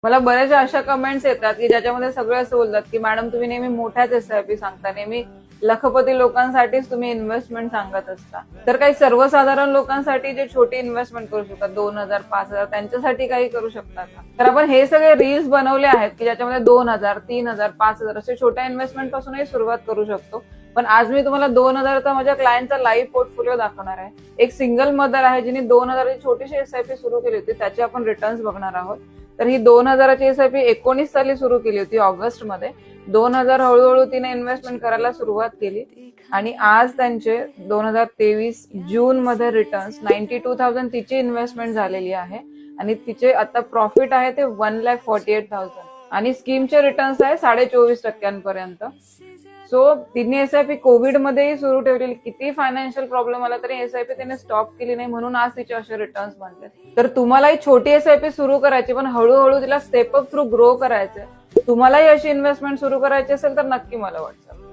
मला बऱ्याचशा अशा कमेंट्स येतात की ज्याच्यामध्ये सगळे असं बोलतात की मॅडम तुम्ही नेहमी मोठ्याच एसआयपी सांगता, नेहमी लखपती लोकांसाठीच तुम्ही इन्व्हेस्टमेंट सांगत असता, तर काही सर्वसाधारण लोकांसाठी जे छोटी इन्व्हेस्टमेंट करू शकतात 2,000 5,000 त्यांच्यासाठी काही करू शकता का? तर आपण हे सगळे रील्स बनवले आहेत की ज्याच्यामध्ये 2,000 3,000 5,000 असे छोट्या इन्व्हेस्टमेंट पासूनही सुरुवात करू शकतो. पण आज मी तुम्हाला 2,000चा माझ्या क्लायंटचा लाईव्ह पोर्टफोलिओ दाखवणार आहे. एक सिंगल मदर आहे जिने 2,000ची छोटीशी एसआयपी सुरू केली होती, त्याचे आपण रिटर्न्स बघणार आहोत. तर ही 2,000ची एसआयपी 19 साली सुरू केली होती ऑगस्टमध्ये. 2,000 हळूहळू तिने इन्व्हेस्टमेंट करायला सुरुवात केली आणि आज त्यांचे 2023 जून मध्ये रिटर्न्स 92,000 तिची इन्व्हेस्टमेंट झालेली आहे आणि तिचे आता प्रॉफिट आहे ते 1,48,000 आणि स्कीमचे रिटर्न्स आहे 24.25% सो तिने एसआयपी कोविड मध्येही सुरू ठेवलेली. किती फायनान्शियल प्रॉब्लेम आला तरी एसआयपी तिने स्टॉप केली नाही, म्हणून आज तिचे असे रिटर्न्स बनले. तर तुम्हालाही छोटी एसआयपी सुरू करायची, पण हळूहळू तिला स्टेप अप थ्रू ग्रो करायचंय. तुम्हालाही अशी इन्व्हेस्टमेंट सुरू करायची असेल तर नक्की मला व्हॉट्सअप